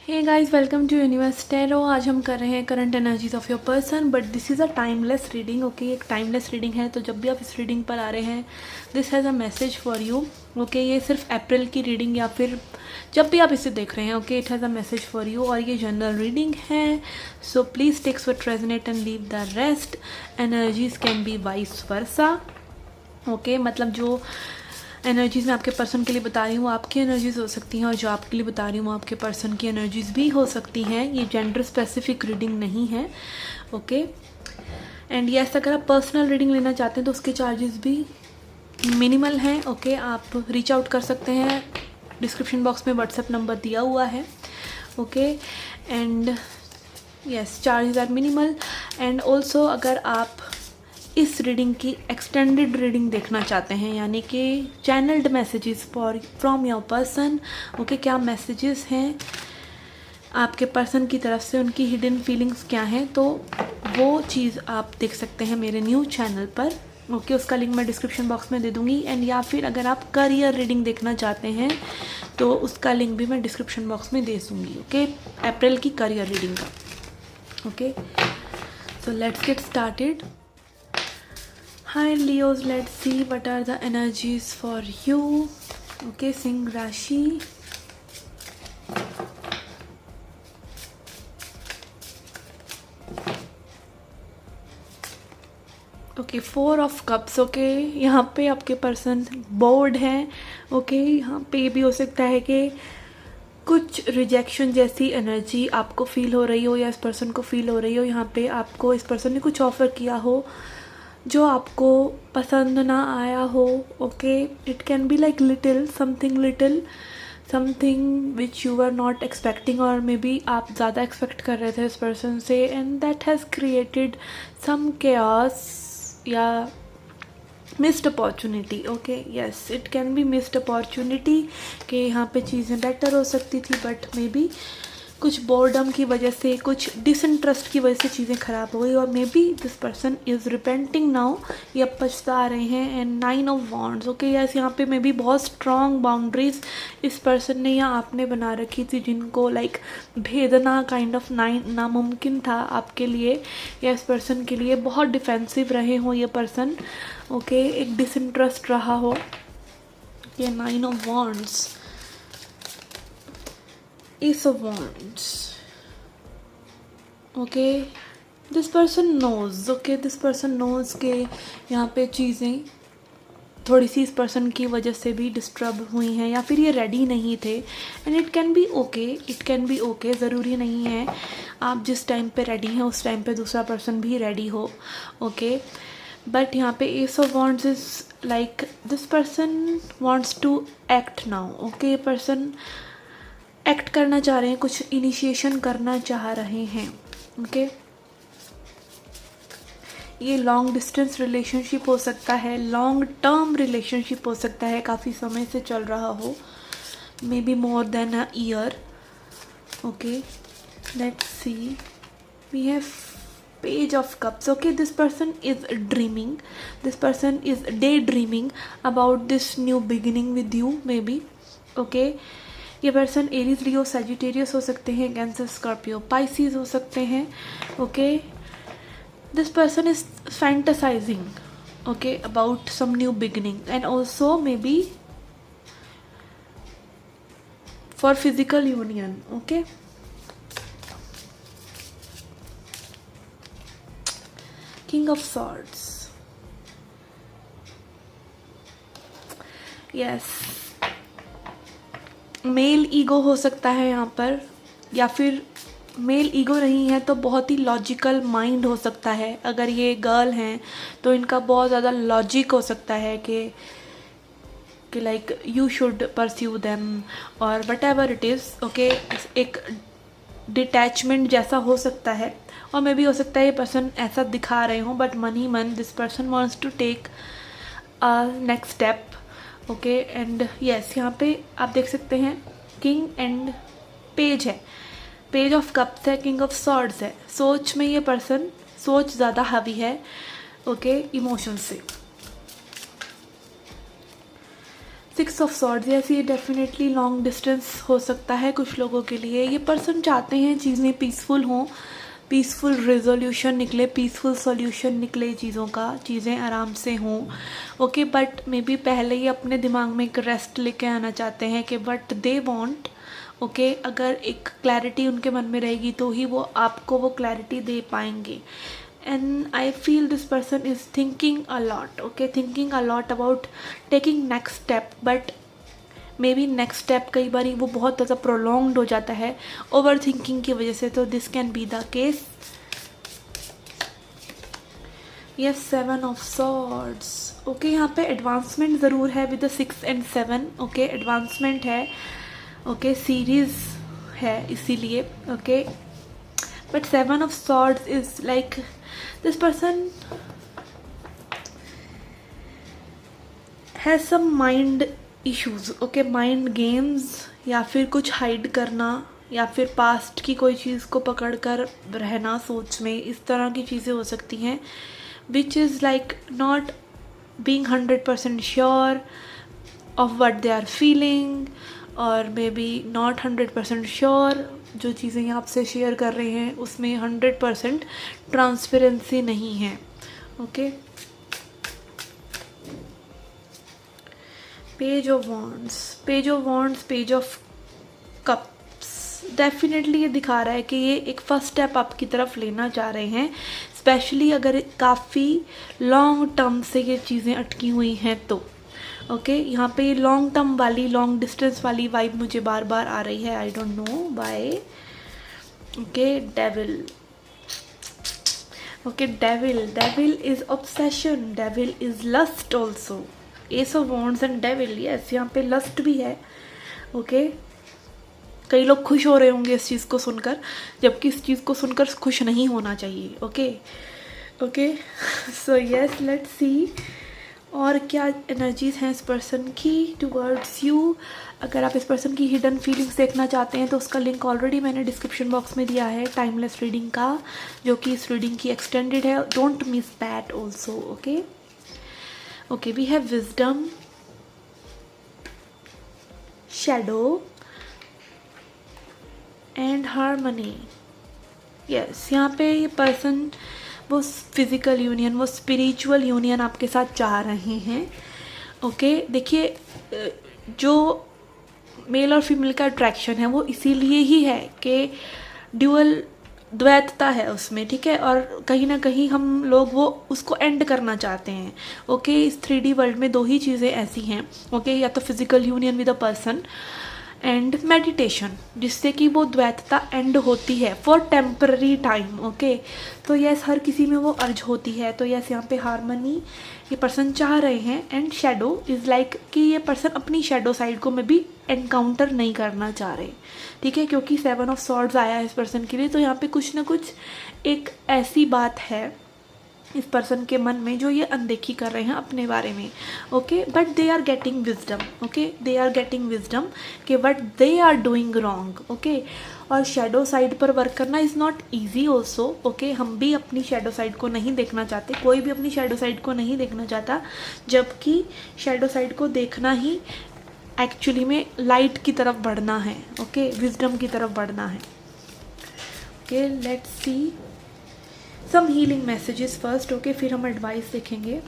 Hey guys, welcome to universe tarot. आज हम कर रहे हैं current energies of your person, but this is a timeless reading. Okay, एक टाइमलेस रीडिंग है, तो जब भी आप इस रीडिंग पर आ रहे हैं, this has a message for you. Okay, ये सिर्फ अप्रैल की रीडिंग या फिर जब भी आप इसे देख रहे हैं, okay, it has a message for you. और ये जनरल रीडिंग है, so please takes what resonate and leave the rest. Energies can be vice versa. Okay, मतलब जो एनर्जीज़ मैं आपके पर्सन के लिए बता रही हूँ, आपकी एनर्जीज़ हो सकती हैं, और जो आपके लिए बता रही हूँ, आपके पर्सन की एनर्जीज़ भी हो सकती हैं। ये जेंडर स्पेसिफिक रीडिंग नहीं है। ओके, एंड यस, अगर आप पर्सनल रीडिंग लेना चाहते हैं तो उसके चार्जेस भी मिनिमल हैं। ओके, आप रीच आउट कर सकते हैं, डिस्क्रिप्शन बॉक्स में व्हाट्सएप नंबर दिया हुआ है। Okay, and yes, charges are minimal. And also अगर आप इस रीडिंग की एक्सटेंडेड रीडिंग देखना चाहते हैं, यानी कि channelled messages from your person, okay, क्या मैसेजेस हैं आपके पर्सन की तरफ से, उनकी हिडन फीलिंग्स क्या हैं, तो वो चीज़ आप देख सकते हैं मेरे न्यू चैनल पर। ओके, उसका लिंक मैं डिस्क्रिप्शन बॉक्स में दे दूँगी। एंड या फिर अगर आप करियर रीडिंग देखना चाहते हैं तो उसका लिंक भी मैं डिस्क्रिप्शन बॉक्स में दे दूँगी। ओके, अप्रैल की करियर रीडिंग का। Okay, so let's get started. Hi Leos, let's see what are the energies for you. Okay, Singh Rashi. Okay, 4 of cups. Okay, यहाँ पे आपके पर्सन बोर्ड हैं। ओके, यहाँ पे भी हो सकता है कि कुछ रिजेक्शन जैसी एनर्जी आपको फील हो रही हो या इस पर्सन को फील हो रही हो। यहाँ पे आपको इस पर्सन ने कुछ ऑफ़र किया हो जो आपको पसंद ना आया हो। Okay, it can be like little something which you are not expecting, और मे बी आप ज़्यादा एक्सपेक्ट कर रहे थे इस पर्सन से, and that has created some chaos या missed opportunity. Okay, yes, it can be missed opportunity कि यहाँ पे चीज़ें बेटर हो सकती थी, बट मे बी कुछ बोर्डम की वजह से, कुछ डिसइंटरेस्ट की वजह से चीज़ें ख़राब हो गई, और may be this person is repenting now, ये अब पछता रहे हैं। And 9 of wands. Okay, yes, यहाँ पे मे बी बहुत स्ट्रॉन्ग बाउंड्रीज इस पर्सन ने या आपने बना रखी थी, जिनको लाइक भेदना काइंड ऑफ नामुमकिन था आपके लिए या इस पर्सन के लिए। बहुत डिफेंसिव रहे हो ये पर्सन। ओके, एक डिसइंटरेस्ट रहा हो। ये 9 of wands, Ace of Wands. Okay, this person knows. Okay, this person knows कि यहाँ पे चीज़ें थोड़ी सी इस पर्सन की वजह से भी डिस्टर्ब हुई हैं, या फिर ये रेडी नहीं थे। And it can B okay, it can B okay, ज़रूरी नहीं है आप जिस टाइम पे रेडी हैं उस टाइम पे दूसरा पर्सन भी रेडी हो। ओके, बट यहाँ पे ace of wands is like this person wants to act now. Okay, person act करना चाह रहे हैं, कुछ इनिशिएशन करना चाह रहे हैं। ओके, ये लॉन्ग डिस्टेंस रिलेशनशिप हो सकता है, लॉन्ग टर्म रिलेशनशिप हो सकता है, काफ़ी समय से चल रहा हो, maybe more than a year. Okay, let's see, we have page of cups. Okay, this person is dreaming, this person is daydreaming about this new beginning with you maybe. Okay, ये person Aries, Leo, Sagittarius हो सकते हैं, Cancer, Scorpio, Pisces हो सकते हैं. Okay, this person is fantasizing okay about some new beginning, and also maybe for physical union. Okay, king of swords. Yes, male ego हो सकता है यहाँ पर, या फिर मेल ईगो नहीं है तो बहुत ही लॉजिकल माइंड हो सकता है. अगर ये गर्ल हैं तो इनका बहुत ज़्यादा लॉजिक हो सकता है कि like you should pursue them और whatever it is. Okay, एक डिटैचमेंट जैसा हो सकता है, और मे भी हो सकता है ये पर्सन ऐसा दिखा रहे हों, बट मन ही मन this person wants to take a next step. Okay, and yes, यहाँ पे आप देख सकते हैं किंग एंड पेज है, पेज ऑफ कप्स है, किंग ऑफ सॉर्ड्स है. सोच में ये पर्सन, सोच ज़्यादा हावी है. ओके, इमोशन से सिक्स ऑफ सॉर्ड्स, यस ये डेफिनेटली लॉन्ग डिस्टेंस हो सकता है कुछ लोगों के लिए। ये पर्सन चाहते हैं चीज़ें पीसफुल हों, पीसफुल रेजोल्यूशन निकले, पीसफुल सॉल्यूशन निकले चीज़ों का, चीज़ें आराम से हों। ओके, बट मे बी पहले ही अपने दिमाग में एक रेस्ट लेके आना चाहते हैं कि वट दे वांट। ओके, अगर एक क्लैरिटी उनके मन में रहेगी तो ही वो आपको वो क्लैरिटी दे पाएंगे। And I feel this person is thinking a lot, okay, thinking a lot about taking next step, but maybe next step कई बार वो बहुत ज़्यादा prolonged हो जाता है ओवर थिंकिंग की वजह से, तो this can be the case. Yes, 7 of swords. Okay, यहाँ पे एडवांसमेंट ज़रूर है with the 6 and 7. Okay, advancement है, ओके, सीरीज है इसीलिए, okay, but 7 of swords is like this person has some mind issues, okay, mind games, या फिर कुछ हाइड करना, या फिर पास्ट की कोई चीज़ को पकड़ कर रहना सोच में, इस तरह की चीज़ें हो सकती हैं, which is like not being 100% sure of what they are feeling, और मे बी नॉट 100% श्योर जो चीज़ें ये आपसे शेयर कर रहे हैं उसमें 100% ट्रांसपेरेंसी नहीं है। Okay, page of wands, page of wands, page of cups, definitely ये दिखा रहा है कि ये एक फर्स्ट स्टेप आपकी तरफ लेना चाह रहे हैं, स्पेशली अगर काफ़ी लॉन्ग टर्म से ये चीज़ें अटकी हुई हैं तो। ओके, यहाँ पे लॉन्ग टर्म वाली, लॉन्ग डिस्टेंस वाली वाइब मुझे बार बार आ रही है, I don't know why. Okay, devil, okay, devil is obsession, devil is lust also, ace of wands and devil, yes यहाँ पे लस्ट भी है। ओके, कई लोग खुश हो रहे होंगे इस चीज़ को सुनकर, जबकि इस चीज़ को सुनकर खुश नहीं होना चाहिए। Okay, okay, so yes, let's see और क्या एनर्जीज हैं इस पर्सन की टुवर्ड्स यू। अगर आप इस पर्सन की हिडन फीलिंग्स देखना चाहते हैं तो उसका लिंक ऑलरेडी मैंने डिस्क्रिप्शन बॉक्स में दिया है, टाइमलेस रीडिंग का, जो कि इस रीडिंग की एक्सटेंडेड है, don't miss that also. Okay, okay, we have wisdom, shadow and harmony. Yes, यहाँ पे ये पर्सन वो फिज़िकल यूनियन, वो स्पिरिचुअल यूनियन आपके साथ चाह रहे हैं। ओके, देखिए जो मेल और फीमेल का अट्रैक्शन है वो इसीलिए ही है कि ड्यूअल द्वैतता है उसमें, ठीक है, और कहीं ना कहीं हम लोग वो उसको एंड करना चाहते हैं। ओके, इस 3D वर्ल्ड में दो ही चीज़ें ऐसी हैं, ओके, या तो physical union with a person and meditation, जिससे कि वो द्वैतता एंड होती है फॉर टेम्पररी टाइम। ओके, तो यस, हर किसी में वो अर्ज होती है, तो यस यहाँ पे हार्मनी ये पर्सन चाह रहे हैं। एंड शेडो इज़ लाइक कि ये पर्सन अपनी शेडो साइड को में भी एनकाउंटर नहीं करना चाह रहे, ठीक है, क्योंकि 7 ऑफ सॉर्ड्स आया है इस पर्सन के लिए, तो यहाँ पे कुछ ना कुछ एक ऐसी बात है इस पर्सन के मन में जो ये अनदेखी कर रहे हैं अपने बारे में। Okay, but they are getting wisdom, okay, they are getting wisdom कि what they are doing wrong. Okay, और शेडो साइड पर वर्क करना is not easy also. Okay, हम भी अपनी शेडो साइड को नहीं देखना चाहते, कोई भी अपनी शेडो साइड को नहीं देखना चाहता, जबकि शेडो साइड को देखना ही एक्चुअली में लाइट की तरफ बढ़ना है। ओके, विजडम की तरफ बढ़ना है। Okay, let's see some healing messages first. Okay, फिर हम एडवाइस देखेंगे।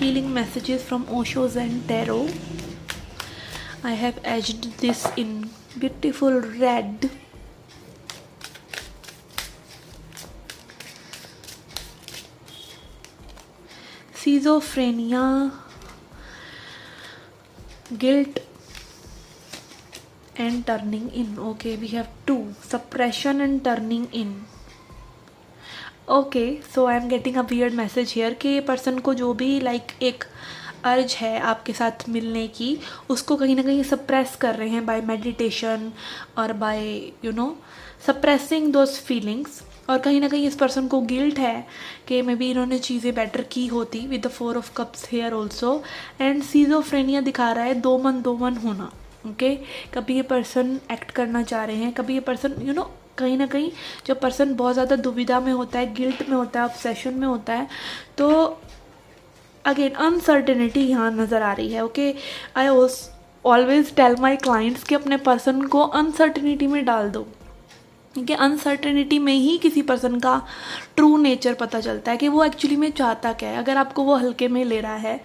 Healing messages from Osho's and tarot. I have edged this in beautiful red. Schizophrenia, guilt and turning in. Okay, we have 2, suppression and turning in. Okay, so I am getting a weird message here कि person को जो भी एक अर्ज है आपके साथ मिलने की, उसको कहीं ना कहीं सप्रेस कर रहे हैं बाय मेडिटेशन और बाय सप्रेसिंग दोज फीलिंग्स। और कहीं ना कहीं इस पर्सन को गिल्ट है कि मे बी इन्होंने चीज़ें बेटर की होती, with the 4 of cups here also. And schizophrenia दिखा रहा है दो मन होना। ओके, कभी ये पर्सन एक्ट करना चाह रहे हैं, कभी ये पर्सन कहीं ना कहीं जब पर्सन बहुत ज़्यादा दुविधा में होता है, गिल्ट में होता है, ऑब्सेशन में होता है, तो अगेन अनसर्टेनिटी यहाँ नज़र आ रही है। Okay, I always tell my clients कि अपने पर्सन को अनसर्टेनिटी में डाल दो, क्योंकि अनसर्टेनिटी में ही किसी पर्सन का ट्रू नेचर पता चलता है कि वो एक्चुअली में चाहता क्या है। अगर आपको वो हल्के में ले रहा है,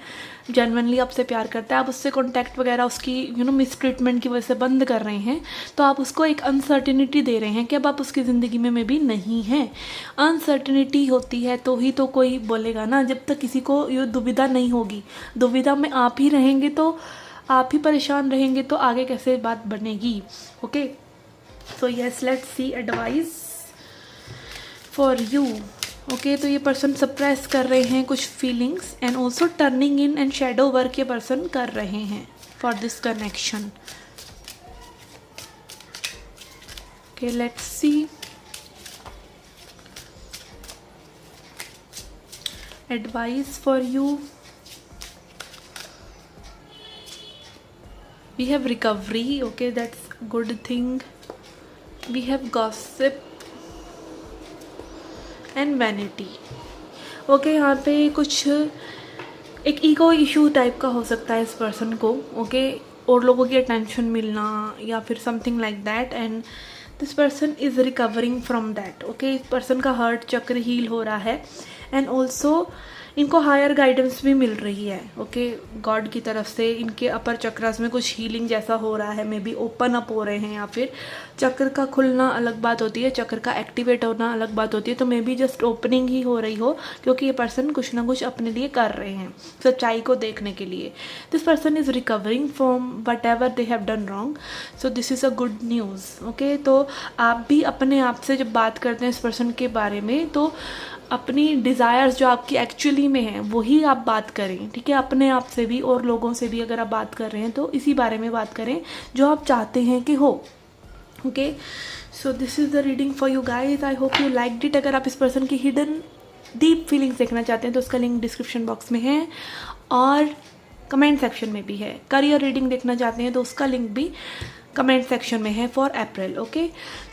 जेन्युइनली आपसे प्यार करता है, आप उससे कॉन्टैक्ट वगैरह उसकी मिसट्रीटमेंट की वजह से बंद कर रहे हैं, तो आप उसको एक अनसर्टेनिटी दे रहे हैं कि अब आप उसकी ज़िंदगी में भी नहीं हैं। अनसर्टेनिटी होती है तो ही तो कोई बोलेगा ना, जब तक किसी को ये दुविधा नहीं होगी, दुविधा में आप ही रहेंगे तो आप ही परेशान रहेंगे तो आगे कैसे बात बनेगी। Okay, so yes, let's see advice for you. Okay, तो ये पर्सन सप्रेस कर रहे हैं कुछ feelings and also turning in and shadow work ये पर्सन कर रहे हैं for this connection. Okay, let's C advice for you. We have recovery, okay, that's good thing. We have gossip and vanity. okay, यहाँ पे कुछ एक ego issue type का हो सकता है इस पर्सन को, ओके, और लोगों की अटेंशन मिलना या फिर something like that, and this person is recovering from that. Okay, इस पर्सन का हार्ट चक्र हील हो रहा है एंड ऑल्सो इनको हायर गाइडेंस भी मिल रही है। ओके, गॉड की तरफ से इनके अपर चक्रास में कुछ हीलिंग जैसा हो रहा है, मे बी ओपन अप हो रहे हैं, या फिर चक्र का खुलना अलग बात होती है, चक्र का एक्टिवेट होना अलग बात होती है, तो मे बी जस्ट ओपनिंग ही हो रही हो, क्योंकि ये पर्सन कुछ ना कुछ अपने लिए कर रहे हैं सच्चाई को देखने के लिए। This person is recovering from what ever they have done wrong, so this is a good news. Okay, तो आप भी अपने आप से जब बात करते हैं इस पर्सन के बारे में, तो अपनी डिज़ायर्स जो आपकी एक्चुअली में हैं वही आप बात करें, ठीक है। अपने आप से भी और लोगों से भी अगर आप बात कर रहे हैं तो इसी बारे में बात करें जो आप चाहते हैं कि हो। Okay, so this is the reading for you guys. I hope you liked it. अगर आप इस पर्सन की हिडन डीप फीलिंग्स देखना चाहते हैं तो उसका लिंक डिस्क्रिप्शन बॉक्स में है और कमेंट सेक्शन में भी है। करियर रीडिंग देखना चाहते हैं तो उसका लिंक भी कमेंट सेक्शन में है for April. Okay,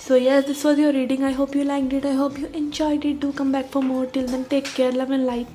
so yes, this was your reading. I hope you liked it, I hope you enjoyed it. Do come back for more. Till then take care, love and light.